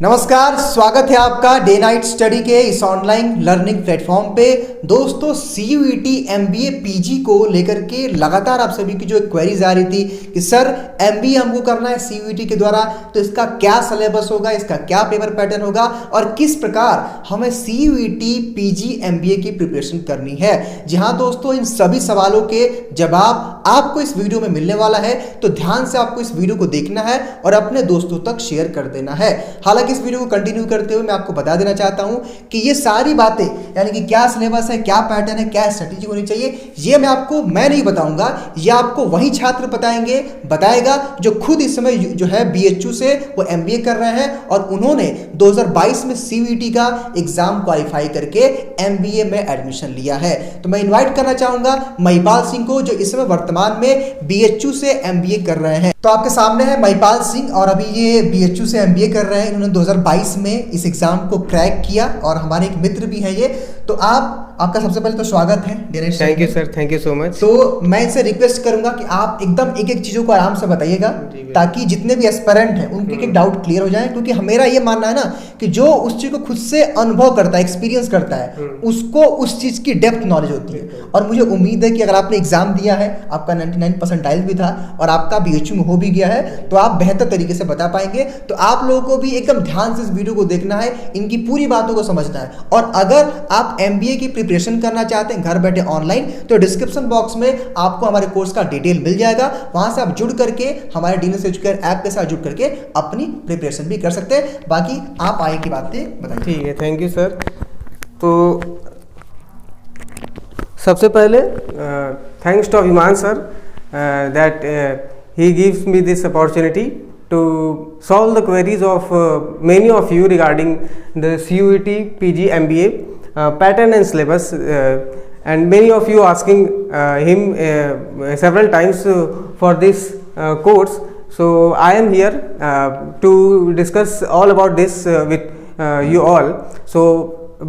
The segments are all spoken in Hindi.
नमस्कार, स्वागत है आपका डे नाइट स्टडी के इस ऑनलाइन लर्निंग प्लेटफॉर्म पे। दोस्तों, CUET MBA PG को लेकर के लगातार आप सभी की जो क्वेरीज आ रही थी कि सर MBA हमको करना है CUET के द्वारा, तो इसका क्या सिलेबस होगा, इसका क्या पेपर पैटर्न होगा और किस प्रकार हमें CUET PG MBA की प्रिपरेशन करनी है। जी हाँ दोस्तों, इन सभी सवालों के जवाब आपको इस वीडियो में मिलने वाला है, तो ध्यान से आपको इस वीडियो को देखना है और अपने दोस्तों तक शेयर कर देना है। हालांकि इस वीडियो को कंटिन्यू करते हुए मैं आपको बता देना चाहता हूं कि ये सारी बातें, यानी कि क्या सिलेबस है, क्या पैटर्न है, क्या स्ट्रेटेजी होनी चाहिए, ये मैं नहीं बताऊंगा, ये आपको वही छात्र बताएगा जो खुद इस समय जो है BHU से वो MBA कर रहे हैं और उन्होंने 2022 में CUET का एग्जाम क्वालिफाई करके MBA में एडमिशन लिया है। तो मैं इन्वाइट करना चाहूंगा महिपाल सिंह को, जो इस समय वर्तमान में BHU से MBA कर रहे हैं। तो आपके सामने है महिपाल सिंह और अभी ये BHU से MBA कर रहे हैं। इन्होंने 2022 में इस एग्जाम को क्रैक किया और हमारे एक मित्र भी हैं ये। तो आपका सबसे पहले तो स्वागत है। Thank you sir, thank you so much. तो मैं इनसे रिक्वेस्ट करूंगा कि आप एकदम एक एक चीज़ों को आराम से बताइएगा, ताकि जितने भी एस्पिरेंट हैं उनके एक डाउट क्लियर हो जाए। क्योंकि मेरा ये मानना है ना कि जो उस चीज़ को खुद से अनुभव करता है, एक्सपीरियंस करता है, उसको उस चीज़ की डेप्थ नॉलेज होती है। और मुझे उम्मीद है कि अगर आपने एग्जाम दिया है, आपका 99 परसेंटाइल भी था और आपका BHU में हो भी गया है, तो आप बेहतर तरीके से बता पाएंगे। तो आप लोगों को भी एकदम ध्यान से इस वीडियो को देखना है, इनकी पूरी बातों को समझना है। और अगर आप MBA की प्रिपरेशन करना चाहते हैं घर बैठे ऑनलाइन, तो डिस्क्रिप्शन बॉक्स में आपको हमारे कोर्स का डिटेल मिल जाएगा। वहां से आप जुड़ करके हमारे DNS एजुकेयर ऐप के साथ जुड़ करके अपनी प्रिपरेशन भी कर सकते हैं। बाकी आप आगे की बातें बताइए। ठीक है, थैंक यू सर। तो सबसे पहले थैंक्स टू अभिमान sir that he gives me this opportunity to solve the queries of many of you regarding the CUET PG MBA pattern and syllabus, and many of you asking him several times for this course. So I am here to discuss all about this with you all. So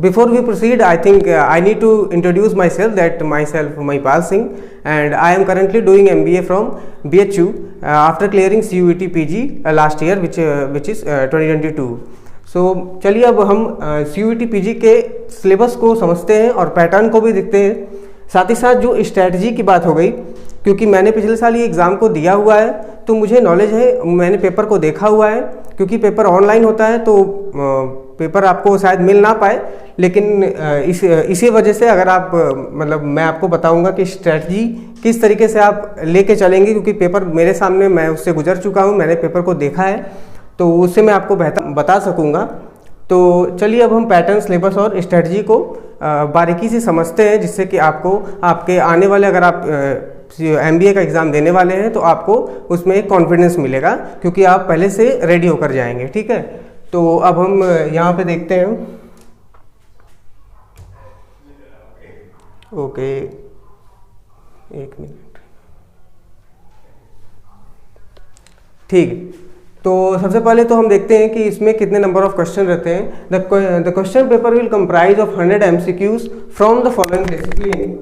before we proceed, I think I need to introduce myself. Myself Mahipal Singh, and I am currently doing MBA from BHU after clearing CUET PG last year, which is 2022. So चलिए अब हम CUET PG के सिलेबस को समझते हैं और पैटर्न को भी देखते हैं। साथ ही साथ जो स्ट्रैटेजी की बात हो गई, क्योंकि मैंने पिछले साल ये एग्ज़ाम को दिया हुआ है, तो मुझे नॉलेज है, मैंने पेपर को देखा हुआ है। क्योंकि पेपर ऑनलाइन होता है तो पेपर आपको शायद मिल ना पाए, लेकिन इसी वजह से अगर आप मैं आपको बताऊंगा कि स्ट्रैटेजी किस तरीके से आप लेके चलेंगे, क्योंकि पेपर मेरे सामने, मैं उससे गुजर चुका हूं, मैंने पेपर को देखा है, तो उससे मैं आपको बेहतर बता सकूंगा। तो चलिए अब हम पैटर्न, सिलेबस और स्ट्रैटेजी को बारीकी से समझते हैं, जिससे कि आपको आपके आने वाले, अगर आप MBA का एग्ज़ाम देने वाले हैं, तो आपको उसमें एक कॉन्फिडेंस मिलेगा, क्योंकि आप पहले से रेडी होकर जाएंगे। ठीक है, तो अब हम यहाँ पे देखते हैं। ओके, एक मिनट। ठीक है, तो सबसे पहले तो हम देखते हैं कि इसमें कितने नंबर ऑफ क्वेश्चन रहते हैं। The question paper will comprise of 100 MCQs from the following discipline.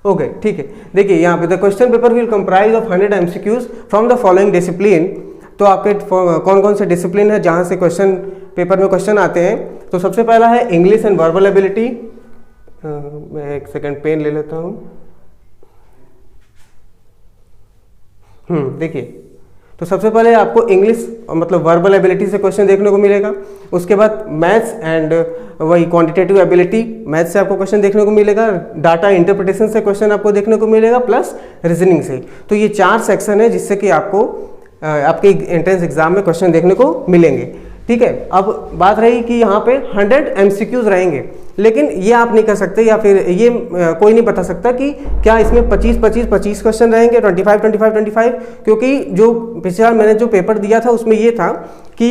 Okay, ठीक है, देखिए यहाँ पे the question paper will comprise of 100 MCQs from the following discipline. तो आपके कौन कौन से डिसिप्लिन है जहाँ से क्वेश्चन पेपर में क्वेश्चन आते हैं। तो सबसे पहला है इंग्लिश एंड वर्बल एबिलिटी। मैं एक सेकंड पेन ले लेता हूँ। देखिए, तो सबसे पहले आपको इंग्लिश वर्बल एबिलिटी से क्वेश्चन देखने को मिलेगा। उसके बाद मैथ्स एंड वही क्वांटिटेटिव एबिलिटी, मैथ्स से आपको क्वेश्चन देखने को मिलेगा। डाटा इंटरप्रिटेशन से क्वेश्चन आपको देखने को मिलेगा, प्लस रीजनिंग से। तो ये 4 सेक्शन है जिससे कि आपको आपके एंट्रेंस एग्जाम में क्वेश्चन देखने को मिलेंगे। ठीक है, अब बात रही कि यहाँ पे 100 MCQs रहेंगे, लेकिन ये आप नहीं कर सकते, या फिर ये कोई नहीं बता सकता कि क्या इसमें 25 क्वेश्चन रहेंगे, 25, क्योंकि जो पिछले साल मैंने जो पेपर दिया था उसमें ये था कि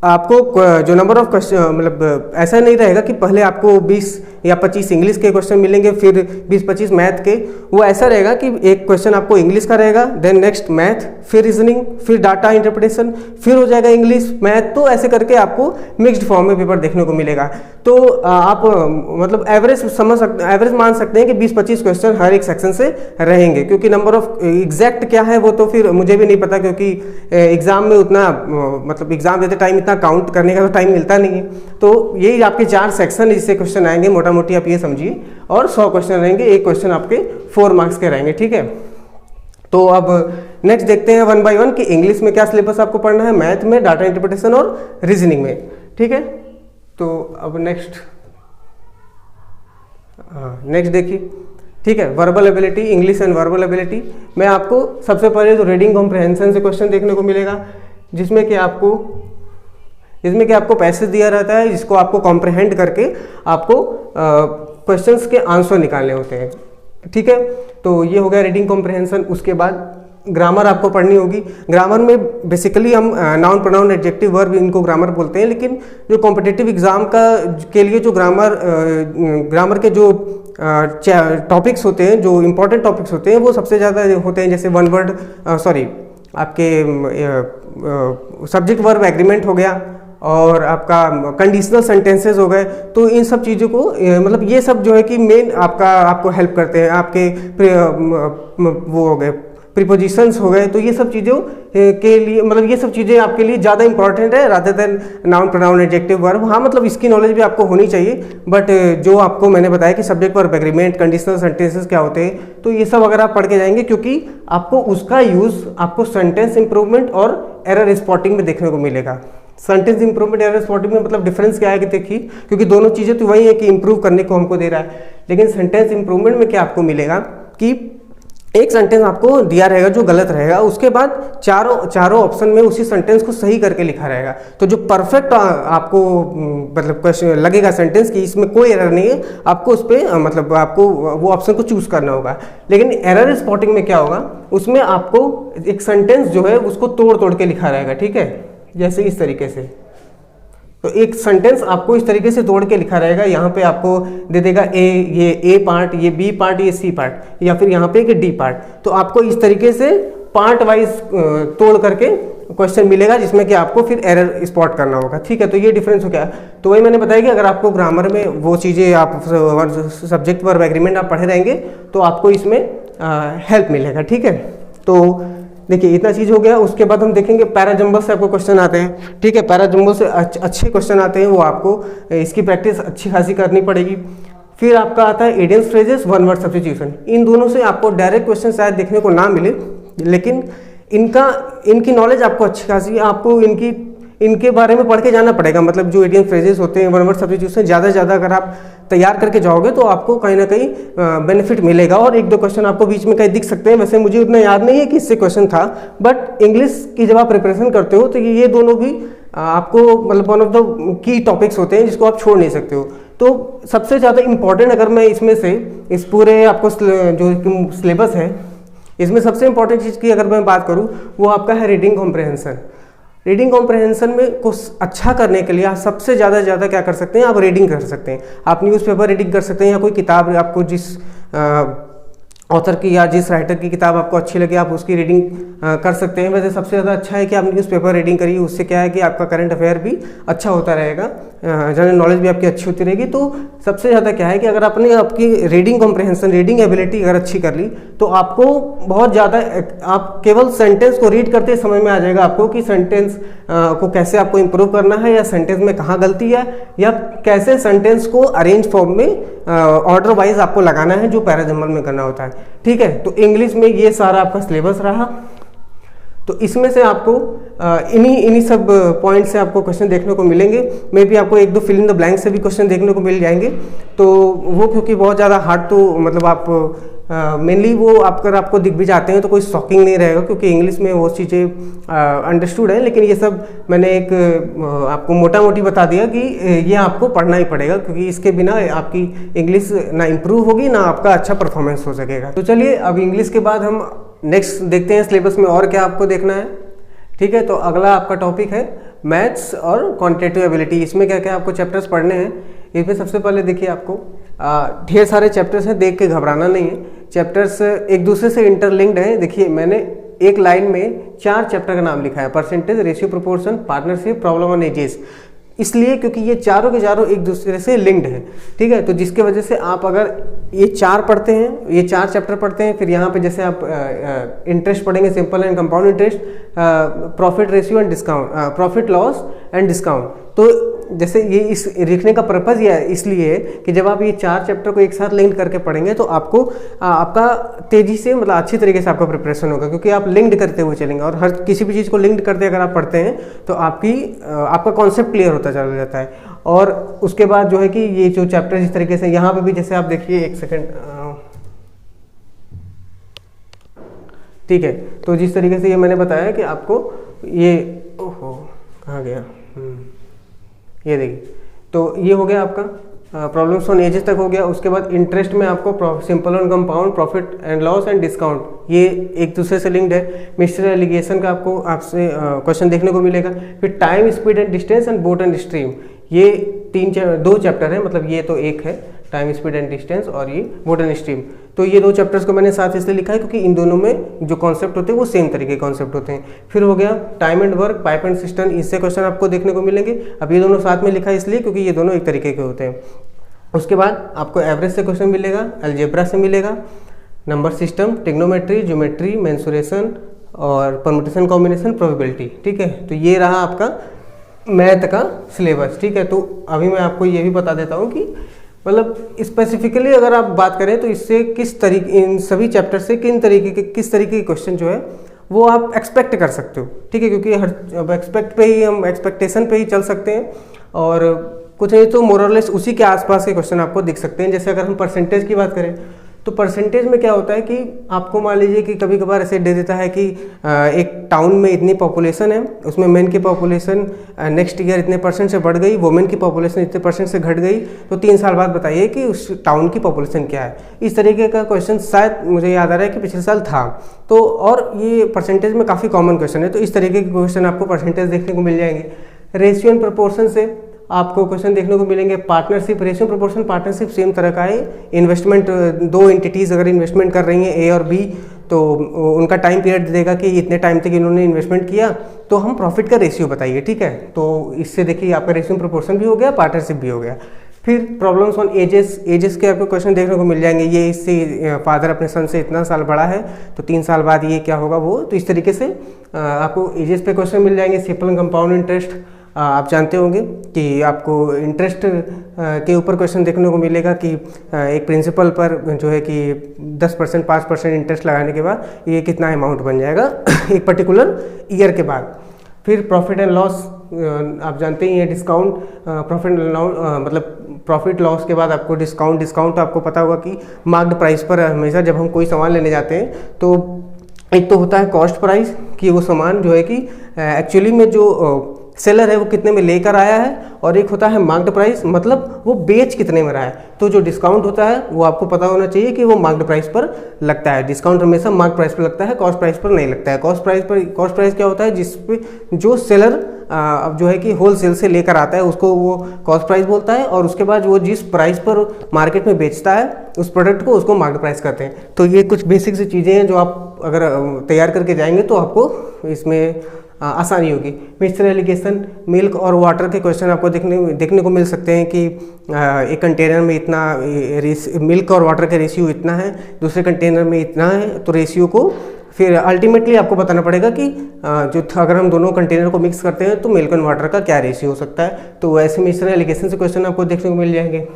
आपको जो नंबर ऑफ क्वेश्चन मतलब ऐसा नहीं रहेगा कि पहले आपको 20 या 25 इंग्लिश के क्वेश्चन मिलेंगे फिर 20-25 मैथ के। वो ऐसा रहेगा कि एक क्वेश्चन आपको इंग्लिश का रहेगा, देन नेक्स्ट मैथ, फिर रीजनिंग, फिर डाटा इंटरप्रिटेशन, फिर हो जाएगा इंग्लिश मैथ। तो ऐसे करके आपको मिक्स्ड फॉर्म में पेपर देखने को मिलेगा। तो आप मतलब एवरेज मान सकते हैं कि 20-25 क्वेश्चन हर एक सेक्शन से रहेंगे, क्योंकि नंबर ऑफ एग्जैक्ट क्या है वो तो फिर मुझे भी नहीं पता, क्योंकि एग्जाम में उतना मतलब एग्जाम देते टाइम काउंट करने का तो टाइम मिलता नहीं है। तो यही आपके 4 सेक्शन जिससे क्वेश्चन आएंगे, मोटा मोटी आप ये समझिए, और 100 क्वेश्चन रहेंगे, एक क्वेश्चन आपके 4 मार्क्स के रहेंगे, ठीक है। तो अब नेक्स्ट देखते हैं 1 बाय 1 कि इंग्लिश में क्या सिलेबस आपको पढ़ना है, मैथ में, डाटा इंटरप्रिटेशन और रीजनिंग में, ठीक है। तो अब नेक्स्ट देखिए, ठीक है, verbal ability, English and verbal ability में आपको सबसे पहले तो रीडिंग कॉम्प्रहेंशन से क्वेश्चन देखने को मिलेगा, जिसमें कि आपको पैसेज दिया रहता है, जिसको आपको कॉम्प्रहेंड करके आपको क्वेश्चंस के आंसर निकालने होते हैं, ठीक है। तो ये हो गया रीडिंग कॉम्प्रहेंशन। उसके बाद ग्रामर आपको पढ़नी होगी। ग्रामर में बेसिकली हम नाउन प्रोनाउन एडजेक्टिव वर्ब इनको ग्रामर बोलते हैं, लेकिन जो कॉम्पिटिटिव एग्जाम के लिए जो ग्रामर के जो टॉपिक्स होते हैं, जो इंपॉर्टेंट टॉपिक्स होते हैं, वो सबसे ज़्यादा होते हैं, जैसे आपके सब्जेक्ट वर्ब एग्रीमेंट हो गया और आपका कंडीशनल सेंटेंसेस हो गए। तो इन सब चीज़ों को मतलब ये सब जो है कि मेन आपको हेल्प करते हैं, आपके वो हो गए प्रीपोजिशंस हो गए। तो ये सब चीज़ों के लिए मतलब ये सब चीज़ें आपके लिए ज़्यादा इंपॉर्टेंट है rather than noun pronoun adjective verb. हाँ, मतलब इसकी नॉलेज भी आपको होनी चाहिए, बट जो आपको मैंने बताया कि subject verb agreement, conditional sentences क्या होते हैं, तो ये सब अगर आप पढ़ के जाएंगे, क्योंकि आपको उसका यूज़ आपको सेंटेंस इंप्रूवमेंट और एरर स्पॉटिंग में देखने को मिलेगा। सेंटेंस इंप्रूवमेंट, एरर स्पॉटिंग में मतलब डिफरेंस क्या है कि देखिए, क्योंकि दोनों चीज़ें तो वही है कि इंप्रूव करने को हमको दे रहा है, लेकिन सेंटेंस इंप्रूवमेंट में क्या आपको मिलेगा कि एक सेंटेंस आपको दिया रहेगा जो गलत रहेगा, उसके बाद चारों ऑप्शन में उसी सेंटेंस को सही करके लिखा रहेगा। तो जो परफेक्ट आपको मतलब क्वेश्चन लगेगा सेंटेंस की इसमें कोई एरर नहीं है, आपको उस पर मतलब आपको वो ऑप्शन को चूज करना होगा। लेकिन एरर स्पॉटिंग में क्या होगा, उसमें आपको एक सेंटेंस जो है उसको तोड़ के लिखा रहेगा, ठीक है, जैसे इस तरीके से। तो एक सेंटेंस आपको इस तरीके से तोड़ के लिखा रहेगा, यहाँ पे आपको दे देगा ये ए पार्ट, ये बी पार्ट, ये सी पार्ट, या फिर यहाँ पे डी पार्ट। तो आपको इस तरीके से पार्ट वाइज तोड़ करके क्वेश्चन मिलेगा, जिसमें कि आपको फिर एरर स्पॉट करना होगा, ठीक है। तो ये डिफरेंस हो गया। तो वही मैंने बताया कि अगर आपको ग्रामर में वो चीज़ें आप सब्जेक्ट वर्ब एग्रीमेंट आप पढ़े रहेंगे तो आपको इसमें हेल्प मिलेगा, ठीक है। तो देखिए इतना चीज़ हो गया। उसके बाद हम देखेंगे पैराजंबल से आपको क्वेश्चन आते हैं, ठीक है। पैराजंबल से अच्छे क्वेश्चन आते हैं, वो आपको इसकी प्रैक्टिस अच्छी खासी करनी पड़ेगी। फिर आपका आता है idioms, phrases, one word substitution. इन दोनों से आपको डायरेक्ट क्वेश्चन शायद देखने को ना मिले, लेकिन इनकी नॉलेज आपको अच्छी खासी, आपको इनके बारे में पढ़ के जाना पड़ेगा। मतलब जो इडियम फ्रेजेस होते हैं, वन वर्ड सब्स्टिट्यूशन, ज़्यादा से ज़्यादा अगर आप तैयार करके जाओगे तो आपको कहीं ना कहीं बेनिफिट मिलेगा। और 1-2 क्वेश्चन आपको बीच में कहीं दिख सकते हैं। वैसे मुझे उतना याद नहीं है कि इससे क्वेश्चन था, बट इंग्लिश की जब आप प्रिपरेशन करते हो तो ये दोनों भी आपको मतलब one of the key topics होते हैं जिसको आप छोड़ नहीं सकते हो। तो सबसे ज़्यादा इंपॉर्टेंट अगर मैं इसमें से इस पूरे आपको जो सिलेबस है इसमें सबसे इंपॉर्टेंट चीज़ की अगर मैं बात करूँ वो आपका है रीडिंग कॉम्प्रहेंशन। रीडिंग कॉम्प्रहेंशन में कुछ अच्छा करने के लिए आप सबसे ज़्यादा क्या कर सकते हैं, आप रीडिंग कर सकते हैं। आप न्यूज़पेपर रीडिंग कर सकते हैं, या कोई किताब आपको जिस ऑथर की या जिस राइटर की किताब आपको अच्छी लगे आप उसकी रीडिंग कर सकते हैं। वैसे सबसे ज़्यादा अच्छा है कि आप न्यूज़पेपर रीडिंग करिए, उससे क्या है कि आपका करंट अफेयर भी अच्छा होता रहेगा, जनरल नॉलेज भी आपकी अच्छी होती रहेगी। तो सबसे ज़्यादा क्या है कि अगर आपकी रीडिंग कॉम्प्रहेंशन, रीडिंग एबिलिटी अगर अच्छी कर ली तो आपको बहुत ज़्यादा, आप केवल सेंटेंस को रीड करते समझ में आ जाएगा आपको कि सेंटेंस को कैसे आपको इम्प्रूव करना है, या सेंटेंस में कहाँ गलती है, या कैसे सेंटेंस को अरेंज फॉर्म में ऑर्डर वाइज आपको लगाना है, जो पैराजंबल में करना होता है, ठीक है। तो इंग्लिश में ये सारा आपका सिलेबस रहा। तो इसमें से आपको इन्हीं सब पॉइंट से आपको क्वेश्चन देखने को मिलेंगे। मे भी आपको 1-2 फिल इन द ब्लैंक से भी क्वेश्चन देखने को मिल जाएंगे। तो वो क्योंकि बहुत ज़्यादा हार्ड तो मतलब आप मेनली वो आपको दिख भी जाते हैं तो कोई शॉकिंग नहीं रहेगा, क्योंकि इंग्लिश में वो चीज़ें अंडरस्टूड है। लेकिन ये सब मैंने एक आपको मोटा मोटी बता दिया कि ये आपको पढ़ना ही पड़ेगा, क्योंकि इसके बिना आपकी इंग्लिश ना इम्प्रूव होगी ना आपका अच्छा परफॉर्मेंस हो सकेगा। तो चलिए अब इंग्लिश के बाद हम नेक्स्ट देखते हैं सिलेबस में और क्या आपको देखना है, ठीक है। तो अगला आपका टॉपिक है मैथ्स और क्वांटिटेटिव एबिलिटी। इसमें क्या क्या आपको चैप्टर्स पढ़ने हैं। इसमें सबसे पहले देखिए आपको ढेर सारे चैप्टर्स हैं, देख के घबराना नहीं है। चैप्टर्स एक दूसरे से इंटरलिंक्ड हैं। देखिए मैंने एक लाइन में 4 चैप्टर का नाम लिखा है, percentage, ratio, proportion, partnership, problem और एजेस। इसलिए क्योंकि ये चारों के चारों एक दूसरे से लिंक्ड है, ठीक है। तो जिसके वजह से आप अगर ये 4 पढ़ते हैं, ये 4 चैप्टर पढ़ते हैं, फिर यहाँ पे जैसे आप इंटरेस्ट पढ़ेंगे, simple and compound interest, profit ratio and discount, profit loss and discount. तो जैसे ये इस लिखने का पर्पज़ ये इसलिए है कि जब आप ये 4 चैप्टर को एक साथ लिंक करके पढ़ेंगे तो आपको आपका तेज़ी से मतलब अच्छी तरीके से आपका प्रिपरेशन होगा, क्योंकि आप लिंक्ड करते हुए चलेंगे। और हर किसी भी चीज़ को लिंक्ड करते अगर आप पढ़ते हैं तो आपका कॉन्सेप्ट क्लियर होता चला जाता है। और उसके बाद जो है कि ये जो चैप्टर इस तरीके से यहाँ पे भी जैसे आप देखिए, एक सेकेंड, ठीक है। तो जिस तरीके से ये मैंने बताया कि आपको ये, ओहो कहाँ गया, ये देखिए, तो ये हो गया आपका प्रॉब्लम्स ऑन एजेस तक हो गया। उसके बाद इंटरेस्ट में आपको simple and compound, profit and loss and discount, ये एक दूसरे से लिंक्ड है। मिक्सचर एलिगेशन का आपको आपसे क्वेश्चन देखने को मिलेगा। फिर time, speed and distance and boat and stream, ये 2 चैप्टर है, मतलब ये तो एक है, टाइम, स्पीड एंड डिस्टेंस, और ये बोट एंड स्ट्रीम। तो ये 2 चैप्टर्स को मैंने साथ इसलिए लिखा है क्योंकि इन दोनों में जो कॉन्सेप्ट होते हैं वो सेम तरीके के कॉन्सेप्ट होते हैं। फिर हो गया time and work, pipe and system, इससे क्वेश्चन आपको देखने को मिलेंगे। अब ये दोनों साथ में लिखा है इसलिए क्योंकि ये दोनों एक तरीके के होते हैं। उसके बाद आपको एवरेज से क्वेश्चन मिलेगा, अलजेब्रा से मिलेगा, number system, trigonometry, geometry, mensuration और परम्यूटेशन, कॉम्बिनेशन, प्रोबेबिलिटी, ठीक है। तो ये रहा आपका मैथ का सिलेबस, ठीक है। तो अभी मैं आपको ये भी बता देता हूँ कि मतलब स्पेसिफिकली अगर आप बात करें तो इससे किस तरीके, इन सभी चैप्टर से किस तरीके के क्वेश्चन जो है वो आप एक्सपेक्ट कर सकते हो, ठीक है। क्योंकि अब एक्सपेक्टेशन पे ही चल सकते हैं, और कुछ नहीं तो मोरलेस उसी के आसपास के क्वेश्चन आपको दिख सकते हैं। जैसे अगर हम परसेंटेज की बात करें तो परसेंटेज में क्या होता है कि आपको मान लीजिए कि कभी कभार ऐसे दे देता है कि एक टाउन में इतनी पॉपुलेशन है, उसमें मेन की पॉपुलेशन नेक्स्ट ईयर इतने % से बढ़ गई, वुमेन की पॉपुलेशन इतने % से घट गई, तो 3 साल बाद बताइए कि उस टाउन की पॉपुलेशन क्या है। इस तरीके का क्वेश्चन शायद मुझे याद आ रहा है कि पिछले साल था। तो और ये परसेंटेज में काफ़ी कॉमन क्वेश्चन है, तो इस तरीके के क्वेश्चन आपको परसेंटेज देखने को मिल जाएंगे। रेशियो एंड प्रोपोर्शन से आपको क्वेश्चन देखने को मिलेंगे। Partnership, ratio proportion, partnership same तरह का है। इन्वेस्टमेंट, 2 एंटिटीज़ अगर इन्वेस्टमेंट कर रही हैं ए और बी, तो उनका टाइम पीरियड देगा कि इतने टाइम तक इन्होंने इन्वेस्टमेंट किया, तो हम प्रॉफिट का रेशियो बताइए, ठीक है। तो इससे देखिए आपका रेशियो प्रोपोर्शन भी हो गया, पार्टनरशिप भी हो गया। फिर प्रॉब्लम्स ऑन एजेस के आपको क्वेश्चन देखने को मिल जाएंगे। ये इससे फादर अपने सन से इतना साल बड़ा है तो 3 साल बाद ये क्या होगा वो, तो इस तरीके से आपको एजेस पे क्वेश्चन मिल जाएंगे। सिंपल कंपाउंड इंटरेस्ट, आप जानते होंगे कि आपको इंटरेस्ट के ऊपर क्वेश्चन देखने को मिलेगा कि एक प्रिंसिपल पर जो है कि 10% 5% इंटरेस्ट लगाने के बाद ये कितना अमाउंट बन जाएगा एक पर्टिकुलर ईयर के बाद। फिर प्रॉफिट एंड लॉस, आप जानते ही हैं डिस्काउंट, प्रॉफिट एंड लॉस मतलब प्रॉफिट लॉस के बाद आपको डिस्काउंट आपको पता होगा कि मार्क्ड प्राइस पर हमेशा जब हम कोई सामान लेने जाते हैं तो एक तो होता है कॉस्ट प्राइस कि वो सामान जो है कि एक्चुअली में जो सेलर है वो कितने में लेकर आया है, और एक होता है मार्क्ड प्राइस मतलब वो बेच कितने में रहा है। तो जो डिस्काउंट होता है वो आपको पता होना चाहिए कि वो मार्क्ड प्राइस पर लगता है। डिस्काउंट हमेशा मार्क्ड प्राइस पर लगता है, कॉस्ट प्राइस पर नहीं लगता है। कॉस्ट प्राइस क्या होता है, जिस पे जो सेलर अब जो है कि होलसेल से लेकर आता है उसको वो कॉस्ट प्राइस बोलता है, और उसके बाद वो जिस प्राइस पर मार्केट में बेचता है उस प्रोडक्ट को उसको मार्केट प्राइस कहते हैं। तो ये कुछ बेसिक सी चीज़ें हैं जो आप अगर तैयार करके जाएंगे तो आपको इसमें आसानी होगी। मिक्सचर एलिगेशन, मिल्क और वाटर के क्वेश्चन आपको देखने को मिल सकते हैं कि एक कंटेनर में इतना मिल्क और वाटर का रेशियो इतना है, दूसरे कंटेनर में इतना है, तो रेशियो को फिर अल्टीमेटली आपको बताना पड़ेगा कि अगर हम दोनों कंटेनर को मिक्स करते हैं तो मिल्क एंड वाटर का क्या रेशियो हो सकता है। तो ऐसे मिक्सचर एलिगेशन से क्वेश्चन आपको देखने को मिल जाएंगे।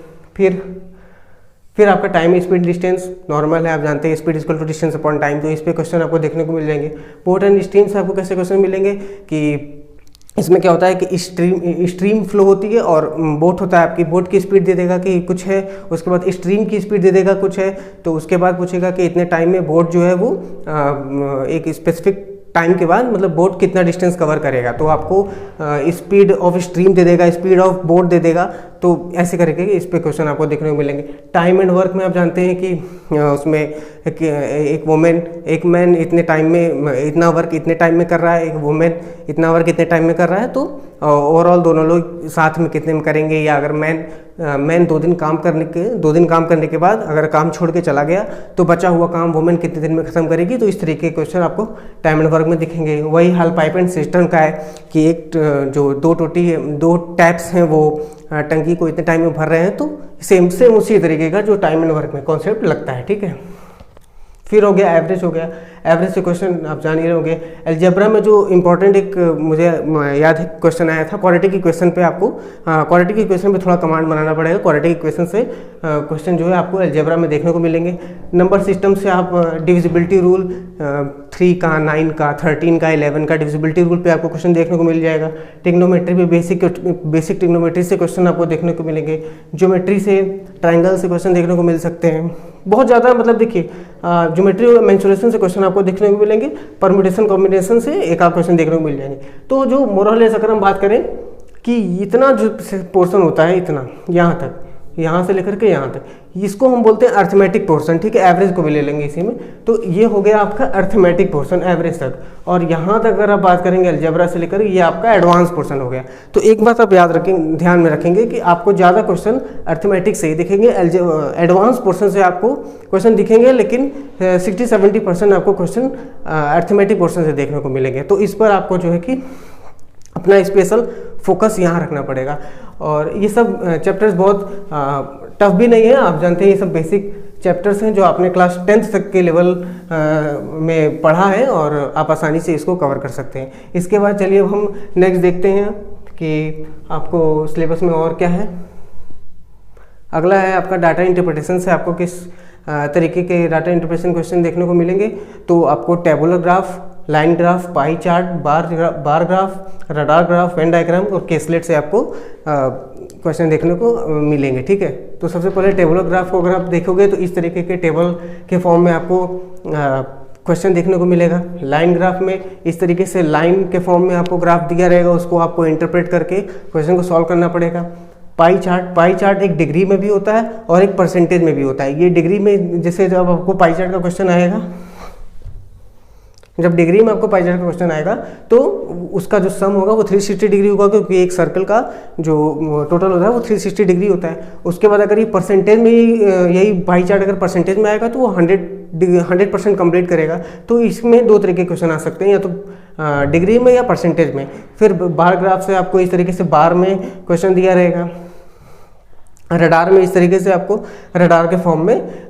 फिर आपका टाइम, स्पीड, डिस्टेंस नॉर्मल है, आप जानते हैं speed equal to distance upon time, तो इस पे क्वेश्चन आपको देखने को मिल जाएंगे। बोट एंड स्ट्रीम से आपको कैसे क्वेश्चन मिलेंगे कि इसमें क्या होता है कि स्ट्रीम फ्लो होती है और बोट होता है, आपकी बोट की स्पीड दे देगा कि कुछ है, उसके बाद स्ट्रीम की स्पीड दे देगा कुछ है, तो उसके बाद पूछेगा कि इतने टाइम में बोट जो है वो एक स्पेसिफिक टाइम के बाद मतलब बोट कितना डिस्टेंस कवर करेगा, तो आपको स्पीड ऑफ स्ट्रीम दे देगा, स्पीड ऑफ बोट दे देगा। तो ऐसे करके इस पे क्वेश्चन आपको देखने को मिलेंगे। टाइम एंड वर्क में आप जानते हैं कि उसमें एक मैन इतने टाइम में इतना वर्क इतने टाइम में कर रहा है, एक वुमेन इतना वर्क इतने टाइम में कर रहा है, तो ओवरऑल दोनों लोग साथ में कितने में करेंगे। या अगर मैन 2 दिन काम करने के बाद अगर काम छोड़ के चला गया तो बचा हुआ काम वुमेन कितने दिन में खत्म करेगी। तो इस तरीके के क्वेश्चन आपको टाइम एंड वर्क में दिखेंगे। वही हाल पाइप एंड सिस्टम का है कि एक जो 2 टैप्स हैं वो टंकी को इतने टाइम में भर रहे हैं, तो सेम उसी तरीके का जो टाइम एंड वर्क में कॉन्सेप्ट लगता है। ठीक है, फिर हो गया एवरेज। एवरेज से क्वेश्चन आप जान ही रहे होंगे। अलजेब्रा में जो इंपॉर्टेंट एक मुझे याद है क्वेश्चन आया था क्वाड्रेटिक इक्वेशन पे, आपको क्वाड्रेटिक इक्वेशन पे थोड़ा कमांड बनाना पड़ेगा। क्वाड्रेटिक इक्वेशन से क्वेश्चन जो है आपको अलजेब्रा में देखने को मिलेंगे। नंबर सिस्टम से आप डिविजिबिलिटी रूल 3 का, 9 का, 13 का, 11 का डिविजिबिलिटी रूल पे आपको क्वेश्चन देखने को मिल जाएगा। टिग्नोमेट्री पे बेसिक टिग्नोमेट्री से क्वेश्चन आपको देखने को मिलेंगे। ज्योमेट्री से ट्राइंगल से क्वेश्चन देखने को मिल सकते हैं। बहुत ज़्यादा मतलब देखिए ज्योमेट्री और मेंसुरेशन से क्वेश्चन आपको देखने को मिलेंगे। परम्यूटेशन कॉम्बिनेशन से एक आध क्वेश्चन देखने को मिल जाएंगे। तो जो मोरलेस अगर हम बात करें कि इतना जो पोर्शन होता है, इतना यहाँ तक, यहाँ से लेकर के यहाँ तक, इसको हम बोलते हैं अर्थमेटिक पोर्शन। ठीक है, एवरेज को भी ले लेंगे इसी में। तो ये हो गया आपका अर्थमेटिक पोर्शन एवरेज तक। और यहाँ तक अगर आप बात करेंगे अलजेब्रा से लेकर, ये आपका एडवांस पोर्शन हो गया। तो एक बात आप ध्यान में रखेंगे कि आपको ज़्यादा क्वेश्चन अर्थमेटिक से ही दिखेंगे, एडवांस पोर्शन से आपको क्वेश्चन दिखेंगे, लेकिन 60-70% आपको क्वेश्चन अर्थमेटिक पोर्शन से देखने को मिलेंगे। तो इस पर आपको जो है कि अपना स्पेशल फोकस यहाँ रखना पड़ेगा। और ये सब चैप्टर्स बहुत टफ भी नहीं है, आप जानते हैं ये सब बेसिक चैप्टर्स हैं जो आपने क्लास 10th तक के लेवल में पढ़ा है और आप आसानी से इसको कवर कर सकते हैं। इसके बाद चलिए अब हम नेक्स्ट देखते हैं कि आपको सिलेबस में और क्या है। अगला है आपका डाटा इंटरप्रिटेशन से आपको किस तरीके के डाटा इंटरप्रिटेशन क्वेश्चन देखने को मिलेंगे। तो आपको tabular graph, line graph, pie chart, bar graph, radar graph, Venn diagram और केसलेट से आपको क्वेश्चन देखने को मिलेंगे। ठीक है, तो सबसे पहले टेबुलर ग्राफ को अगर आप देखोगे तो इस तरीके के टेबल के फॉर्म में आपको क्वेश्चन देखने को मिलेगा। लाइन ग्राफ में इस तरीके से लाइन के फॉर्म में आपको ग्राफ दिया रहेगा, उसको आपको इंटरप्रेट करके क्वेश्चन को सॉल्व करना पड़ेगा। पाई चार्ट एक डिग्री में भी होता है और एक परसेंटेज में भी होता है। ये डिग्री में जैसे जब आपको पाई चार्ट का क्वेश्चन आएगा, जब डिग्री में आपको पाई चार्ट का क्वेश्चन आएगा तो उसका जो सम होगा वो 360 डिग्री होगा, क्योंकि एक सर्कल का जो टोटल होता है वो 360 डिग्री होता है। उसके बाद अगर ये परसेंटेज में यही पाई चार्ट अगर परसेंटेज में आएगा तो वो 100% कंप्लीट करेगा। तो इसमें 2 तरीके के क्वेश्चन आ सकते हैं, या तो डिग्री में या परसेंटेज में। फिर बार ग्राफ से आपको इस तरीके से बार में क्वेश्चन दिया रहेगा। रडार में इस तरीके से आपको रडार के फॉर्म में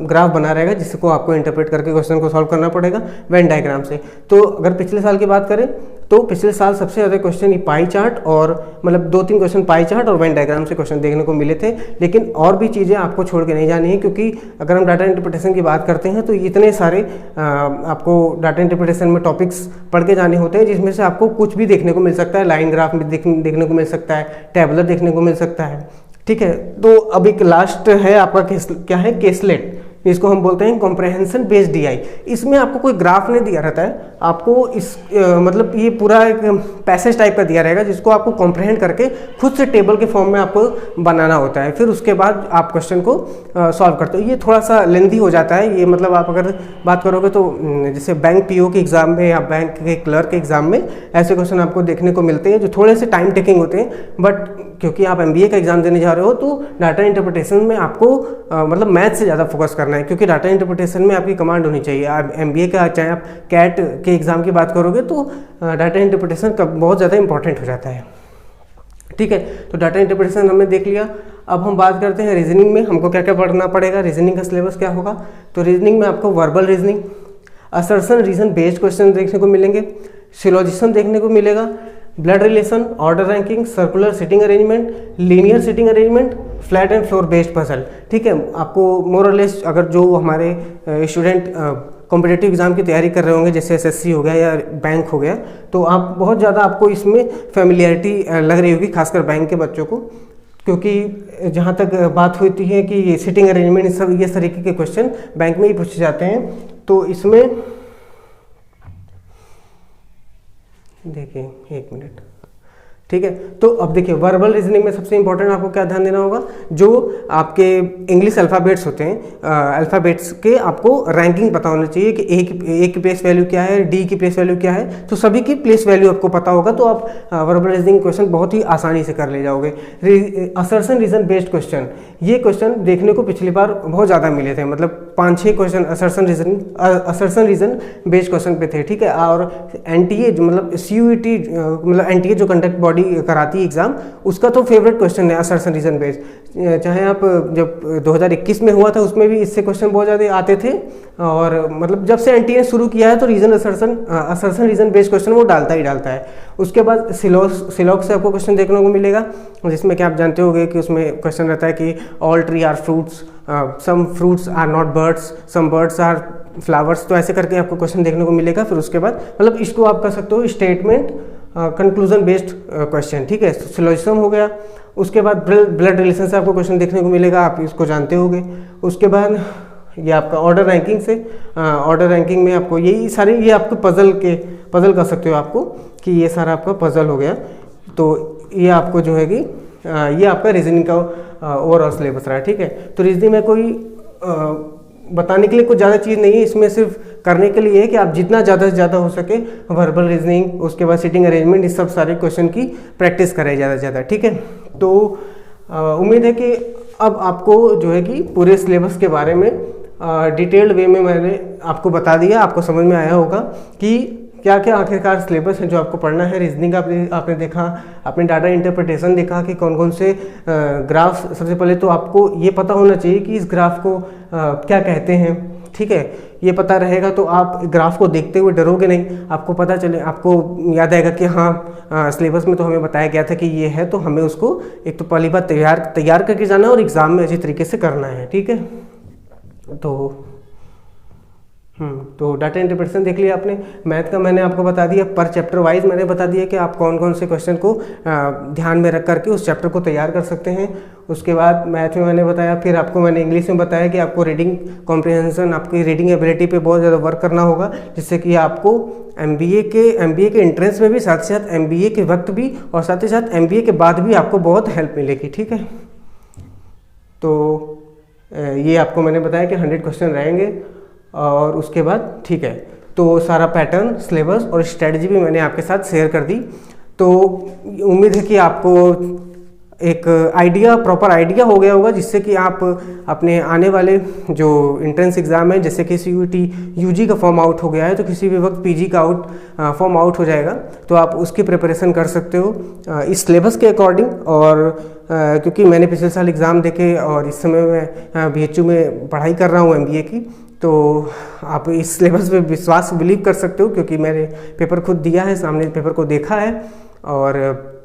ग्राफ बना रहेगा, जिसको आपको इंटरप्रेट करके क्वेश्चन को सॉल्व करना पड़ेगा वेन डायग्राम से। तो अगर पिछले साल की बात करें तो पिछले साल सबसे ज़्यादा क्वेश्चन पाई चार्ट और मतलब 2-3 क्वेश्चन पाई चार्ट और वेन डायग्राम से क्वेश्चन देखने को मिले थे। लेकिन और भी चीज़ें आपको छोड़ के नहीं जानी है, क्योंकि अगर हम डाटा इंटरप्रिटेशन की बात करते हैं तो इतने सारे आपको डाटा इंटरप्रिटेशन में टॉपिक्स पढ़ के जाने होते हैं, जिसमें से आपको कुछ भी देखने को मिल सकता है। लाइन ग्राफ में देखने को मिल सकता है, टेबलर देखने को मिल सकता है। ठीक है, तो अब एक लास्ट है आपका क्या है, केसलेट। इसको हम बोलते हैं कॉम्प्रहेंशन बेस्ड डीआई। इसमें आपको कोई ग्राफ नहीं दिया रहता है, आपको इस मतलब ये पूरा एक पैसेज टाइप का दिया रहेगा, जिसको आपको कॉम्प्रहेंड करके खुद से टेबल के फॉर्म में आपको बनाना होता है। फिर उसके बाद आप क्वेश्चन को सॉल्व करते हो। ये थोड़ा सा लेंथी हो जाता है। ये मतलब आप अगर बात करोगे तो जैसे बैंक पीओ के एग्जाम में या बैंक के क्लर्क के एग्जाम में ऐसे क्वेश्चन आपको देखने को मिलते हैं, जो थोड़े से टाइम टेकिंग होते हैं। बट क्योंकि आप एमबीए का एग्जाम देने जा रहे हो तो डाटा इंटरप्रिटेशन में आपको मतलब मैथ से ज़्यादा फोकस करना है, क्योंकि डाटा इंटरप्रिटेशन में आपकी कमांड होनी चाहिए। आप एमबीए का चाहे आप कैट के एग्ज़ाम की बात करोगे तो डाटा इंटरप्रिटेशन का बहुत ज़्यादा इंपॉर्टेंट हो जाता है। ठीक है, तो डाटा इंटरप्रिटेशन हमने देख लिया। अब हम बात करते हैं रीजनिंग में हमको क्या क्या पढ़ना पड़ेगा। रीजनिंग का सिलेबस क्या होगा, तो रीजनिंग में आपको verbal reasoning, assertion reason based question देखने को मिलेंगे, सिलोजिज्म देखने को मिलेगा, blood relation, order ranking, circular sitting arrangement, linear sitting arrangement, flat and floor based puzzle. ठीक है, आपको मोर और लेस अगर जो हमारे स्टूडेंट कॉम्पिटिटिव एग्जाम की तैयारी कर रहे होंगे, जैसे एसएससी हो गया या बैंक हो गया, तो आप बहुत ज़्यादा आपको इसमें फैमिलियरिटी लग रही होगी, खासकर बैंक के बच्चों को, क्योंकि जहाँ तक बात होती है कि ये सिटिंग अरेंजमेंट सब ये तरीके के क्वेश्चन बैंक में ही पूछे जाते हैं। तो इसमें देखिए एक मिनट, ठीक है। तो अब देखिए वर्बल रीजनिंग में सबसे इंपॉर्टेंट आपको क्या ध्यान देना होगा, जो आपके इंग्लिश अल्फ़ाबेट्स होते हैं, अल्फ़ाबेट्स के आपको रैंकिंग पता होना चाहिए कि ए की प्लेस वैल्यू क्या है, डी की प्लेस वैल्यू क्या है, तो सभी की प्लेस वैल्यू आपको पता होगा, तो आप वर्बल रीजनिंग क्वेश्चन बहुत ही आसानी से कर ले जाओगे। असर्शन रीजन बेस्ड क्वेश्चन, ये क्वेश्चन देखने को पिछली बार बहुत ज़्यादा मिले थे, मतलब 5-6 question assertion reason based question पे थे, ठीक है। और एनटीए मतलब सीयूईटी मतलब एनटीए जो कंडक्ट बॉडी कराती है एग्जाम, उसका तो फेवरेट क्वेश्चन है असर्शन रीजन बेस्ड। चाहे आप जब 2021 में हुआ था उसमें भी इससे क्वेश्चन बहुत ज़्यादा आते थे, और मतलब जब से एनटीए ने शुरू किया है तो असर्शन रीजन बेस्ड क्वेश्चन वो डालता ही डालता है। उसके बाद सिलॉक्स से आपको क्वेश्चन देखने को मिलेगा, जिसमें कि आप जानते होंगे कि उसमें क्वेश्चन रहता है कि all tree are fruits, some fruits are not birds, some birds are flowers, तो ऐसे करके आपको क्वेश्चन देखने को मिलेगा। फिर उसके बाद मतलब इसको आप कर सकते हो स्टेटमेंट कंक्लूजन बेस्ड क्वेश्चन, ठीक है, सिलोजिज्म हो गया। उसके बाद ब्लड रिलेशन से आपको क्वेश्चन देखने को मिलेगा, आप इसको जानते होंगे। उसके बाद ये आपका ऑर्डर रैंकिंग से, ऑर्डर रैंकिंग में आपको यही सारे, ये आपको पजल कर सकते हो आपको कि ये सारा आपका पजल हो गया। तो ये आपको जो है कि ये आपका रीजनिंग का ओवरऑल सिलेबस रहा है, ठीक है। तो रीजनिंग में कोई बताने के लिए कुछ ज़्यादा चीज़ नहीं है, इसमें सिर्फ करने के लिए है कि आप जितना ज़्यादा से ज़्यादा हो सके वर्बल रीजनिंग, उसके बाद सिटिंग अरेंजमेंट, इस सब सारे क्वेश्चन की प्रैक्टिस करें ज़्यादा से ज़्यादा, ठीक है। तो उम्मीद है कि अब आपको जो है कि पूरे सिलेबस के बारे में डिटेल्ड वे में मैंने आपको बता दिया, आपको समझ में आया होगा कि क्या क्या आखिरकार सिलेबस है जो आपको पढ़ना है। रीजनिंग आपने देखा, आपने डाटा इंटरप्रिटेशन देखा कि कौन कौन से ग्राफ, सबसे पहले तो आपको ये पता होना चाहिए कि इस ग्राफ को क्या कहते हैं, ठीक है। ये पता रहेगा तो आप ग्राफ को देखते हुए डरोगे नहीं, आपको पता चले, आपको याद आएगा कि हाँ सिलेबस में तो हमें बताया गया था कि ये है, तो हमें उसको एक तो पहली बार तैयार करके जाना है और एग्ज़ाम में अच्छी तरीके से करना है, ठीक है। तो डाटा इंटरप्रिटेशन देख लिया आपने। मैथ का मैंने आपको बता दिया, पर चैप्टर वाइज मैंने बता दिया कि आप कौन कौन से क्वेश्चन को ध्यान में रख करके उस चैप्टर को तैयार कर सकते हैं। उसके बाद मैथ में मैंने बताया, फिर आपको मैंने इंग्लिश में बताया कि आपको रीडिंग कॉम्प्रिहेंशन, आपकी रीडिंग एबिलिटी पे बहुत ज़्यादा वर्क करना होगा, जिससे कि आपको एमबीए के एंट्रेंस में भी, साथ ही साथ एमबीए के वक्त भी, और साथ ही साथ एमबीए के बाद भी आपको बहुत हेल्प मिलेगी, ठीक है। तो ये आपको मैंने बताया कि 100 क्वेश्चन रहेंगे, और उसके बाद ठीक है, तो सारा पैटर्न, सिलेबस और स्ट्रेटजी भी मैंने आपके साथ शेयर कर दी। तो उम्मीद है कि आपको एक प्रॉपर आइडिया हो गया होगा, जिससे कि आप अपने आने वाले जो एंट्रेंस एग्ज़ाम है, जैसे कि सीयूईटी यूजी का फॉर्म आउट हो गया है, तो किसी भी वक्त पीजी का फॉर्म आउट हो जाएगा, तो आप उसकी प्रिपरेशन कर सकते हो इस सिलेबस के अकॉर्डिंग। और क्योंकि मैंने पिछले साल एग्ज़ाम देखे और इस समय मैं बीएचयू में पढ़ाई कर रहा हूँ एमबीए की, तो आप इस सिलेबस पे विश्वास बिलीव कर सकते हो, क्योंकि मैंने पेपर खुद दिया है, सामने पेपर को देखा है, और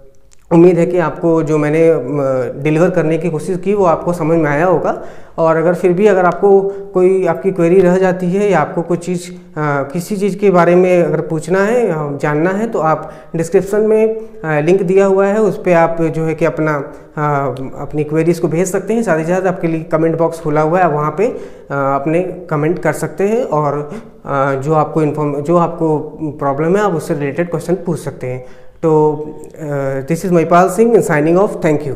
उम्मीद है कि आपको जो मैंने डिलीवर करने की कोशिश की वो आपको समझ में आया होगा। और अगर फिर भी अगर आपको कोई आपकी क्वेरी रह जाती है, या आपको कुछ चीज़ किसी चीज़ के बारे में अगर पूछना है या जानना है, तो आप डिस्क्रिप्शन में लिंक दिया हुआ है, उस पर आप जो है कि अपनी क्वेरीज को भेज सकते हैं। साथ ही साथ आपके लिए कमेंट बॉक्स खुला हुआ है, वहाँ पे अपने कमेंट कर सकते हैं, और जो आपको प्रॉब्लम है आप उससे रिलेटेड क्वेश्चन पूछ सकते हैं। तो this is Mahipal Singh signing off, thank you.